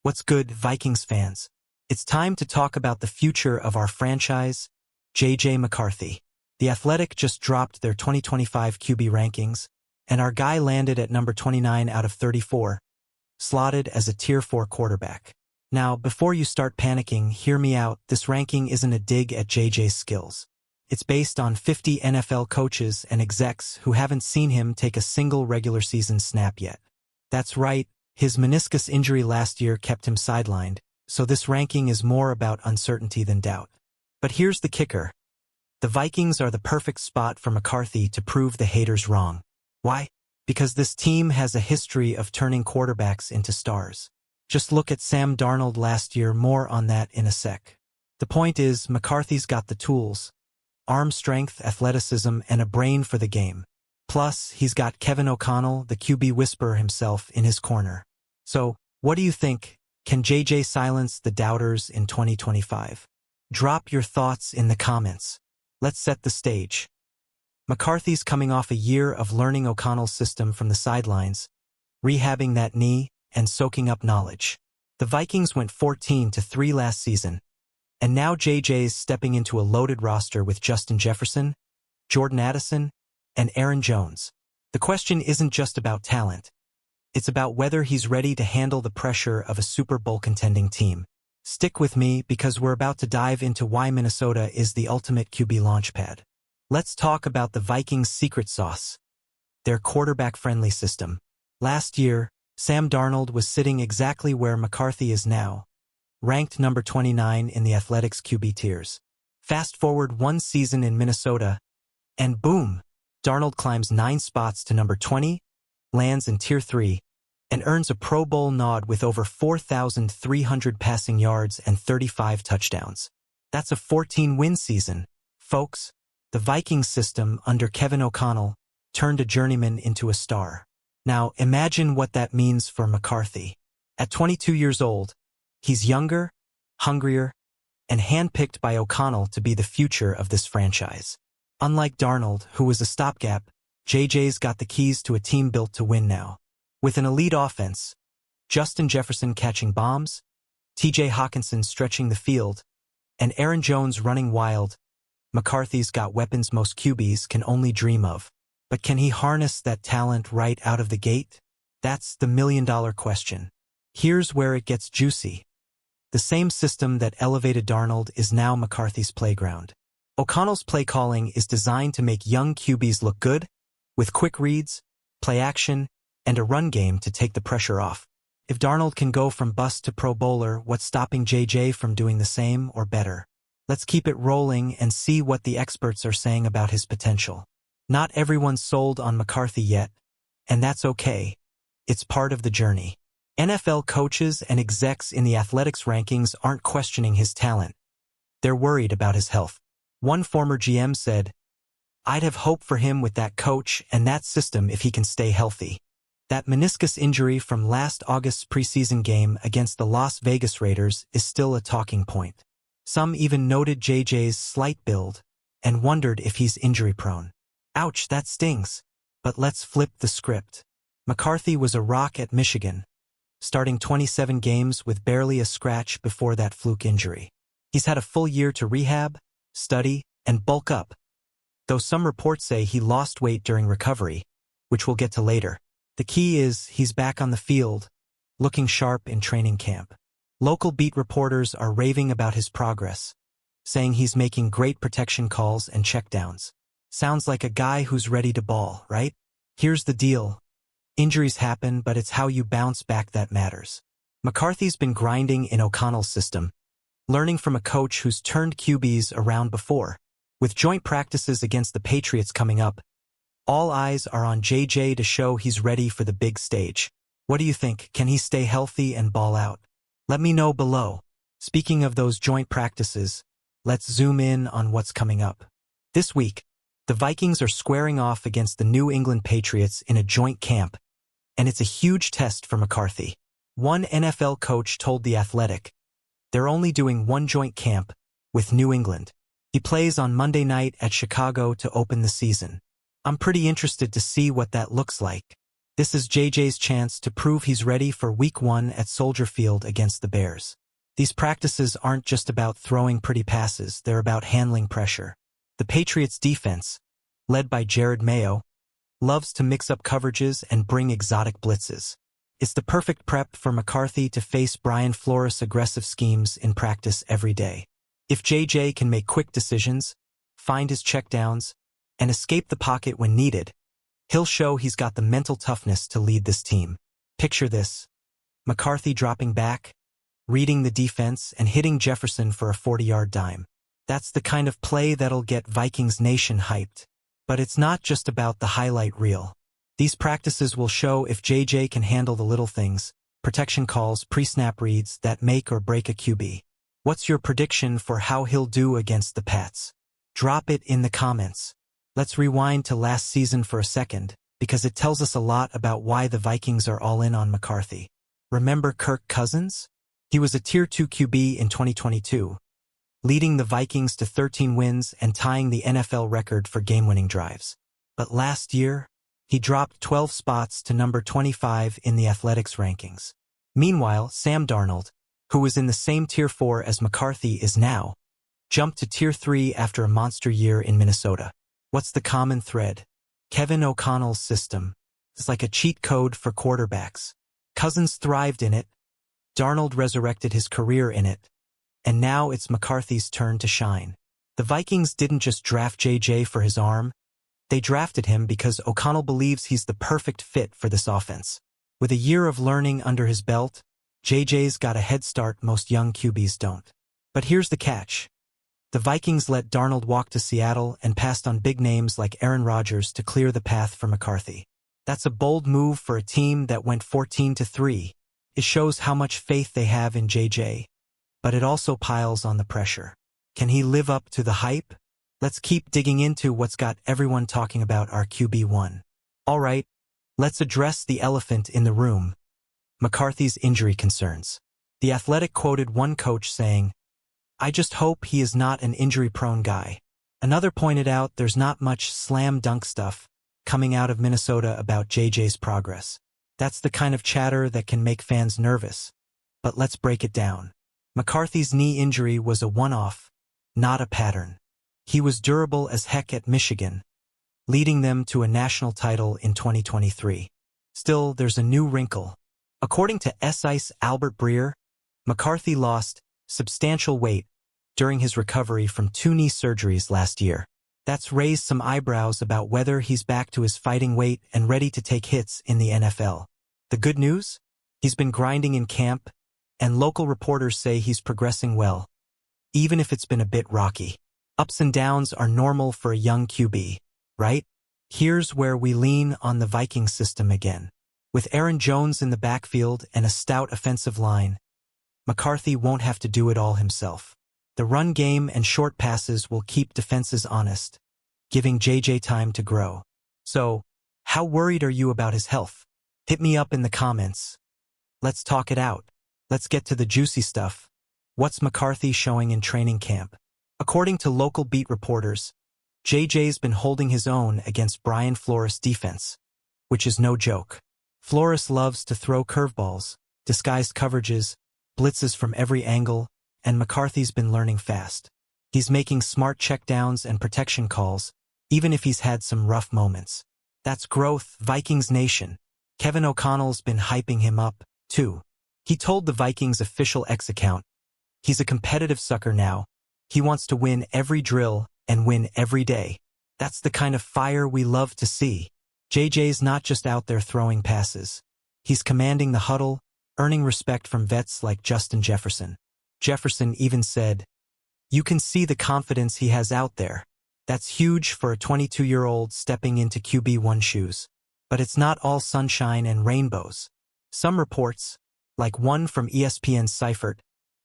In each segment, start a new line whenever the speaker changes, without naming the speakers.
What's good, Vikings fans? It's time to talk about the future of our franchise, J.J. McCarthy. The Athletic just dropped their 2025 QB rankings, and our guy landed at number 29 out of 34, slotted as a Tier 4 quarterback. Now, before you start panicking, hear me out. This ranking isn't a dig at JJ's skills. It's based on 50 NFL coaches and execs who haven't seen him take a single regular season snap yet. That's right, his meniscus injury last year kept him sidelined, so this ranking is more about uncertainty than doubt. But here's the kicker. The Vikings are the perfect spot for McCarthy to prove the haters wrong. Why? Because this team has a history of turning quarterbacks into stars. Just look at Sam Darnold last year, more on that in a sec. The point is, McCarthy's got the tools: arm strength, athleticism, and a brain for the game. Plus, he's got Kevin O'Connell, the QB whisperer himself, in his corner. So, what do you think? Can JJ silence the doubters in 2025? Drop your thoughts in the comments. Let's set the stage. McCarthy's coming off a year of learning O'Connell's system from the sidelines, rehabbing that knee, and soaking up knowledge. The Vikings went 14-3 last season, and now JJ's stepping into a loaded roster with Justin Jefferson, Jordan Addison, and Aaron Jones. The question isn't just about talent. It's about whether he's ready to handle the pressure of a Super Bowl contending team. Stick with me because we're about to dive into why Minnesota is the ultimate QB launchpad. Let's talk about the Vikings' secret sauce, their quarterback-friendly system. Last year, Sam Darnold was sitting exactly where McCarthy is now, ranked number 29 in the Athletics QB tiers. Fast forward one season in Minnesota, and boom! Darnold climbs 9 spots to number 20, lands in Tier 3, and earns a Pro Bowl nod with over 4,300 passing yards and 35 touchdowns. That's a 14-win season. Folks, the Vikings system under Kevin O'Connell turned a journeyman into a star. Now, imagine what that means for McCarthy. At 22 years old, he's younger, hungrier, and handpicked by O'Connell to be the future of this franchise. Unlike Darnold, who was a stopgap, JJ's got the keys to a team built to win now. With an elite offense, Justin Jefferson catching bombs, TJ Hawkinson stretching the field, and Aaron Jones running wild, McCarthy's got weapons most QBs can only dream of. But can he harness that talent right out of the gate? That's the million-dollar question. Here's where it gets juicy. The same system that elevated Darnold is now McCarthy's playground. O'Connell's play calling is designed to make young QBs look good, with quick reads, play action, and a run game to take the pressure off. If Darnold can go from bust to Pro Bowler, what's stopping JJ from doing the same or better? Let's keep it rolling and see what the experts are saying about his potential. Not everyone's sold on McCarthy yet, and that's okay. It's part of the journey. NFL coaches and execs in the Athletics rankings aren't questioning his talent. They're worried about his health. One former GM said, "I'd have hope for him with that coach and that system if he can stay healthy." That meniscus injury from last August's preseason game against the Las Vegas Raiders is still a talking point. Some even noted JJ's slight build and wondered if he's injury-prone. Ouch, that stings. But let's flip the script. McCarthy was a rock at Michigan, starting 27 games with barely a scratch before that fluke injury. He's had a full year to rehab, study, and bulk up, though some reports say he lost weight during recovery, which we'll get to later. The key is he's back on the field, looking sharp in training camp. Local beat reporters are raving about his progress, saying he's making great protection calls and checkdowns. Sounds like a guy who's ready to ball, right? Here's the deal. Injuries happen, but it's how you bounce back that matters. McCarthy's been grinding in O'Connell's system, learning from a coach who's turned QBs around before. With joint practices against the Patriots coming up, all eyes are on JJ to show he's ready for the big stage. What do you think? Can he stay healthy and ball out? Let me know below. Speaking of those joint practices, let's zoom in on what's coming up. This week, the Vikings are squaring off against the New England Patriots in a joint camp, and it's a huge test for McCarthy. One NFL coach told The Athletic, they're only doing one joint camp with New England. He plays on Monday night at Chicago to open the season. I'm pretty interested to see what that looks like. This is JJ's chance to prove he's ready for Week 1 at Soldier Field against the Bears. These practices aren't just about throwing pretty passes, they're about handling pressure. The Patriots' defense, led by Jared Mayo, loves to mix up coverages and bring exotic blitzes. It's the perfect prep for McCarthy to face Brian Flores' aggressive schemes in practice every day. If JJ can make quick decisions, find his checkdowns, and escape the pocket when needed, he'll show he's got the mental toughness to lead this team. Picture this: McCarthy dropping back, reading the defense, and hitting Jefferson for a 40-yard dime. That's the kind of play that'll get Vikings Nation hyped. But it's not just about the highlight reel. These practices will show if JJ can handle the little things, protection calls, pre-snap reads that make or break a QB. What's your prediction for how he'll do against the Pats? Drop it in the comments. Let's rewind to last season for a second, because it tells us a lot about why the Vikings are all in on McCarthy. Remember Kirk Cousins? He was a Tier 2 QB in 2022, leading the Vikings to 13 wins and tying the NFL record for game-winning drives. But last year, he dropped 12 spots to number 25 in the Athletics rankings. Meanwhile, Sam Darnold, who was in the same Tier 4 as McCarthy is now, jumped to Tier 3 after a monster year in Minnesota. What's the common thread? Kevin O'Connell's system. It's like a cheat code for quarterbacks. Cousins thrived in it, Darnold resurrected his career in it, and now it's McCarthy's turn to shine. The Vikings didn't just draft JJ for his arm, they drafted him because O'Connell believes he's the perfect fit for this offense. With a year of learning under his belt, JJ's got a head start most young QBs don't. But here's the catch. The Vikings let Darnold walk to Seattle and passed on big names like Aaron Rodgers to clear the path for McCarthy. That's a bold move for a team that went 14-3. It shows how much faith they have in JJ, but it also piles on the pressure. Can he live up to the hype? Let's keep digging into what's got everyone talking about our QB1. All right, let's address the elephant in the room: McCarthy's injury concerns. The Athletic quoted one coach saying, "I just hope he is not an injury-prone guy." Another pointed out there's not much slam dunk stuff coming out of Minnesota about JJ's progress. That's the kind of chatter that can make fans nervous. But let's break it down. McCarthy's knee injury was a one-off, not a pattern. He was durable as heck at Michigan, leading them to a national title in 2023. Still, there's a new wrinkle. According to SI's Albert Breer, McCarthy lost substantial weight during his recovery from 2 knee surgeries last year. That's raised some eyebrows about whether he's back to his fighting weight and ready to take hits in the NFL. The good news? He's been grinding in camp, and local reporters say he's progressing well, even if it's been a bit rocky. Ups and downs are normal for a young QB, right? Here's where we lean on the Vikings system again. With Aaron Jones in the backfield and a stout offensive line, McCarthy won't have to do it all himself. The run game and short passes will keep defenses honest, giving JJ time to grow. So, how worried are you about his health? Hit me up in the comments. Let's talk it out. Let's get to the juicy stuff. What's McCarthy showing in training camp? According to local beat reporters, JJ's been holding his own against Brian Flores' defense, which is no joke. Flores loves to throw curveballs, disguised coverages, blitzes from every angle, and McCarthy's been learning fast. He's making smart checkdowns and protection calls, even if he's had some rough moments. That's growth, Vikings Nation. Kevin O'Connell's been hyping him up, too. He told the Vikings official X account, "He's a competitive sucker now. He wants to win every drill and win every day." That's the kind of fire we love to see. JJ's not just out there throwing passes. He's commanding the huddle, earning respect from vets like Justin Jefferson. Jefferson even said, "You can see the confidence he has out there." That's huge for a 22-year-old stepping into QB1 shoes. But it's not all sunshine and rainbows. Some reports, like one from ESPN's Seifert,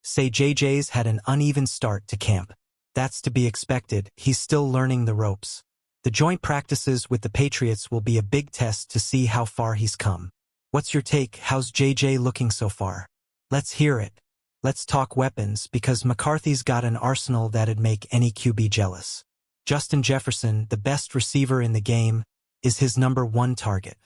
say JJ's had an uneven start to camp. That's to be expected. He's still learning the ropes. The joint practices with the Patriots will be a big test to see how far he's come. What's your take? How's JJ looking so far? Let's hear it. Let's talk weapons, because McCarthy's got an arsenal that'd make any QB jealous. Justin Jefferson, the best receiver in the game, is his #1 target.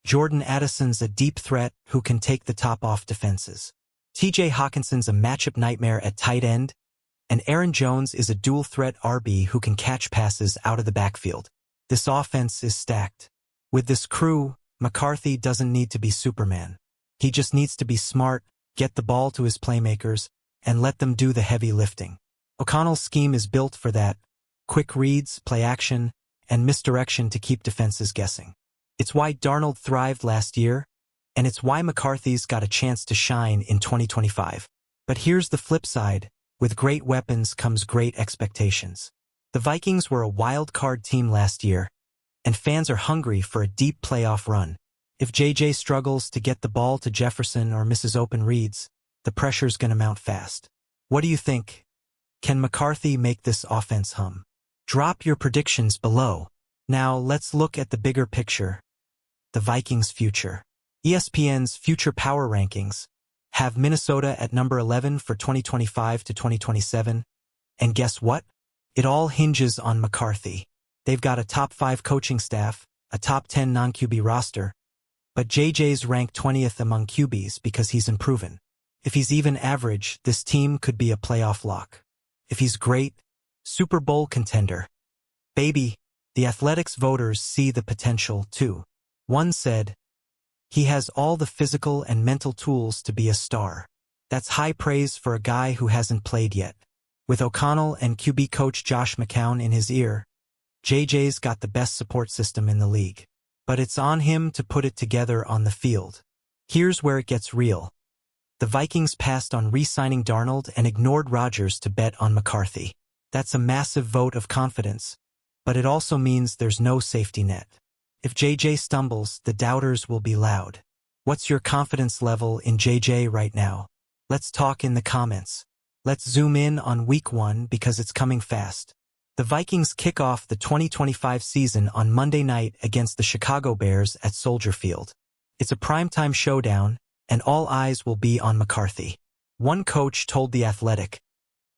Jordan Addison's a deep threat who can take the top off defenses. TJ Hawkinson's a matchup nightmare at tight end, and Aaron Jones is a dual-threat RB who can catch passes out of the backfield. This offense is stacked. With this crew, McCarthy doesn't need to be Superman. He just needs to be smart, get the ball to his playmakers, and let them do the heavy lifting. O'Connell's scheme is built for that: quick reads, play action, and misdirection to keep defenses guessing. It's why Darnold thrived last year, and it's why McCarthy's got a chance to shine in 2025. But here's the flip side: with great weapons comes great expectations. The Vikings were a wild card team last year, and fans are hungry for a deep playoff run. If JJ struggles to get the ball to Jefferson or misses open reads, the pressure's gonna mount fast. What do you think? Can McCarthy make this offense hum? Drop your predictions below. Now let's look at the bigger picture: the Vikings' future. ESPN's Future Power Rankings have Minnesota at number 11 for 2025 to 2027, and guess what? It all hinges on McCarthy. They've got a top 5 coaching staff, a top 10 non-QB roster, but JJ's ranked 20th among QBs because he's unproven. If he's even average, this team could be a playoff lock. If he's great, Super Bowl contender. Baby, the Athletics voters see the potential too. One said, "He has all the physical and mental tools to be a star." That's high praise for a guy who hasn't played yet. With O'Connell and QB coach Josh McCown in his ear, JJ's got the best support system in the league. But it's on him to put it together on the field. Here's where it gets real. The Vikings passed on re-signing Darnold and ignored Rodgers to bet on McCarthy. That's a massive vote of confidence, but it also means there's no safety net. If JJ stumbles, the doubters will be loud. What's your confidence level in JJ right now? Let's talk in the comments. Let's zoom in on Week 1 because it's coming fast. The Vikings kick off the 2025 season on Monday night against the Chicago Bears at Soldier Field. It's a primetime showdown, and all eyes will be on McCarthy. One coach told The Athletic,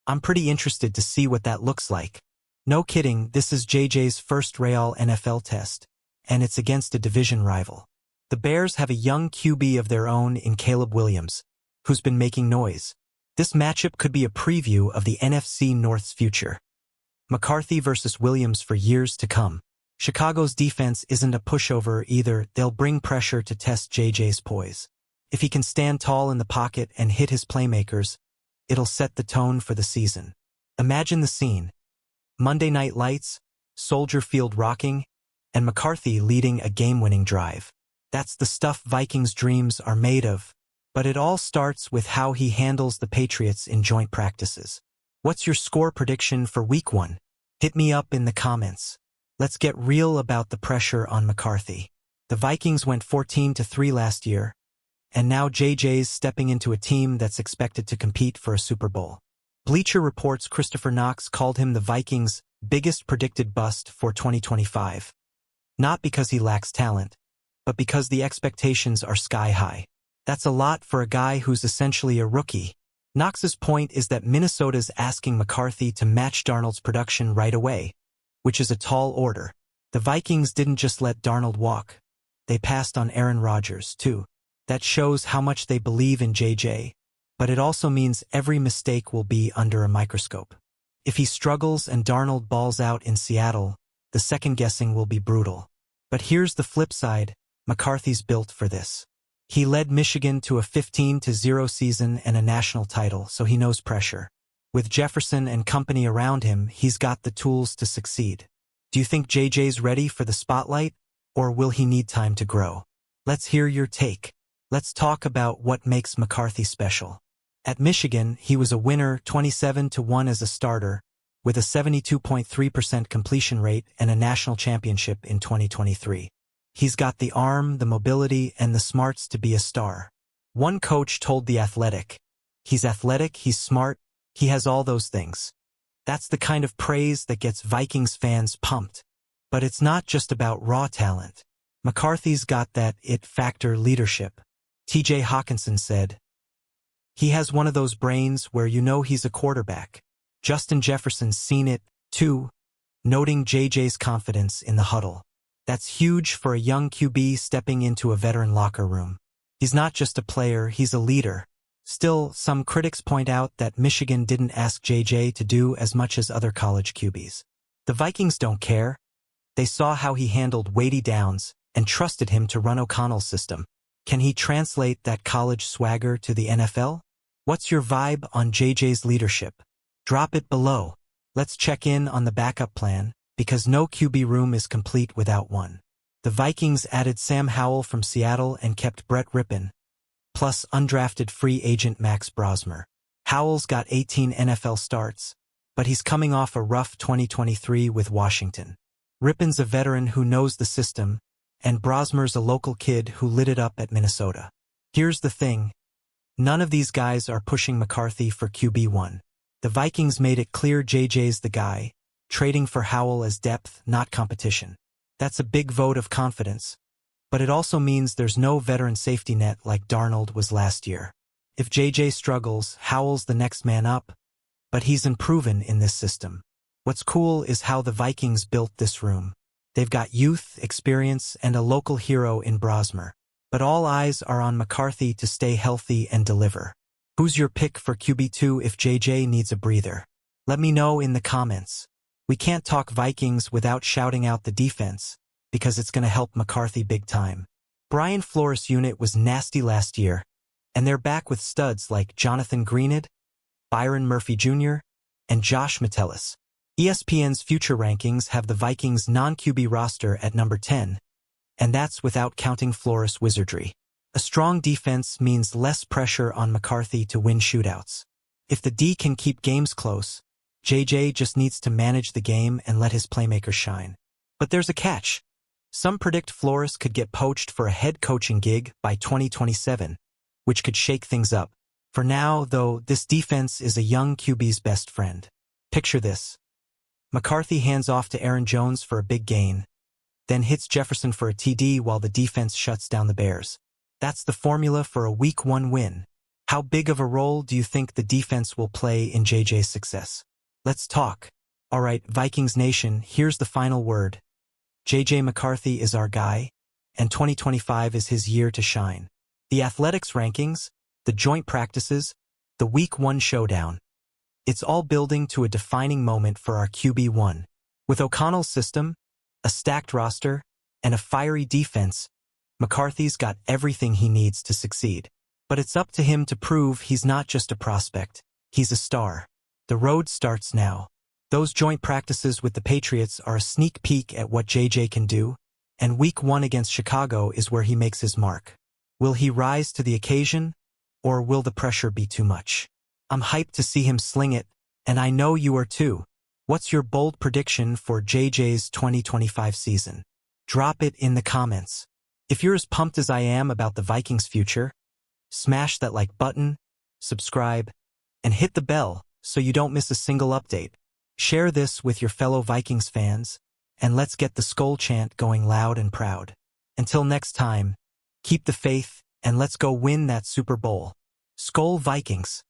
"I'm pretty interested to see what that looks like." No kidding, this is JJ's first real NFL test, and it's against a division rival. The Bears have a young QB of their own in Caleb Williams, who's been making noise. This matchup could be a preview of the NFC North's future. McCarthy versus Williams for years to come. Chicago's defense isn't a pushover either. They'll bring pressure to test JJ's poise. If he can stand tall in the pocket and hit his playmakers, it'll set the tone for the season. Imagine the scene: Monday Night Lights, Soldier Field rocking, and McCarthy leading a game-winning drive. That's the stuff Vikings' dreams are made of. But it all starts with how he handles the Patriots in joint practices. What's your score prediction for Week 1? Hit me up in the comments. Let's get real about the pressure on McCarthy. The Vikings went 14-3 last year, and now JJ's stepping into a team that's expected to compete for a Super Bowl. Bleacher Report's Christopher Knox called him the Vikings' biggest predicted bust for 2025. Not because he lacks talent, but because the expectations are sky high. That's a lot for a guy who's essentially a rookie. Knox's point is that Minnesota's asking McCarthy to match Darnold's production right away, which is a tall order. The Vikings didn't just let Darnold walk. They passed on Aaron Rodgers, too. That shows how much they believe in JJ, but it also means every mistake will be under a microscope. If he struggles and Darnold balls out in Seattle, the second-guessing will be brutal. But here's the flip side: McCarthy's built for this. He led Michigan to a 15-0 season and a national title, so he knows pressure. With Jefferson and company around him, he's got the tools to succeed. Do you think JJ's ready for the spotlight, or will he need time to grow? Let's hear your take. Let's talk about what makes McCarthy special. At Michigan, he was a winner 27-1 as a starter, with a 72.3% completion rate and a national championship in 2023. He's got the arm, the mobility, and the smarts to be a star. One coach told The Athletic, "He's athletic, he's smart, he has all those things." That's the kind of praise that gets Vikings fans pumped. But it's not just about raw talent. McCarthy's got that it factor leadership. TJ Hawkinson said, "He has one of those brains where you know he's a quarterback." Justin Jefferson's seen it, too, noting JJ's confidence in the huddle. That's huge for a young QB stepping into a veteran locker room. He's not just a player, he's a leader. Still, some critics point out that Michigan didn't ask JJ to do as much as other college QBs. The Vikings don't care. They saw how he handled weighty downs and trusted him to run O'Connell's system. Can he translate that college swagger to the NFL? What's your vibe on JJ's leadership? Drop it below. Let's check in on the backup plan, because no QB room is complete without one. The Vikings added Sam Howell from Seattle and kept Brett Rippon, plus undrafted free agent Max Brosmer. Howell's got 18 NFL starts, but he's coming off a rough 2023 with Washington. Rippon's a veteran who knows the system, and Brosmer's a local kid who lit it up at Minnesota. Here's the thing. None of these guys are pushing McCarthy for QB1. The Vikings made it clear JJ's the guy, trading for Howell as depth, not competition. That's a big vote of confidence, but it also means there's no veteran safety net like Darnold was last year. If JJ struggles, Howell's the next man up, but he's unproven in this system. What's cool is how the Vikings built this room. They've got youth, experience, and a local hero in Brosmer. But all eyes are on McCarthy to stay healthy and deliver. Who's your pick for QB2 if JJ needs a breather? Let me know in the comments. We can't talk Vikings without shouting out the defense, because it's going to help McCarthy big time. Brian Flores' unit was nasty last year, and they're back with studs like Jonathan Greenid, Byron Murphy Jr., and Josh Metellus. ESPN's future rankings have the Vikings' non-QB roster at number 10, and that's without counting Flores' wizardry. A strong defense means less pressure on McCarthy to win shootouts. If the D can keep games close, JJ just needs to manage the game and let his playmakers shine. But there's a catch. Some predict Flores could get poached for a head coaching gig by 2027, which could shake things up. For now, though, this defense is a young QB's best friend. Picture this. McCarthy hands off to Aaron Jones for a big gain, then hits Jefferson for a TD while the defense shuts down the Bears. That's the formula for a Week 1 win. How big of a role do you think the defense will play in JJ's success? Let's talk. Alright, Vikings Nation, here's the final word. JJ McCarthy is our guy, and 2025 is his year to shine. The athletics rankings, the joint practices, the Week 1 showdown. It's all building to a defining moment for our QB1. With O'Connell's system, a stacked roster, and a fiery defense, McCarthy's got everything he needs to succeed. But it's up to him to prove he's not just a prospect, he's a star. The road starts now. Those joint practices with the Patriots are a sneak peek at what JJ can do, and Week 1 against Chicago is where he makes his mark. Will he rise to the occasion, or will the pressure be too much? I'm hyped to see him sling it, and I know you are too. What's your bold prediction for JJ's 2025 season? Drop it in the comments. If you're as pumped as I am about the Vikings' future, smash that like button, subscribe, and hit the bell so you don't miss a single update. Share this with your fellow Vikings fans, and let's get the SKOL chant going loud and proud. Until next time, keep the faith, and let's go win that Super Bowl. SKOL Vikings!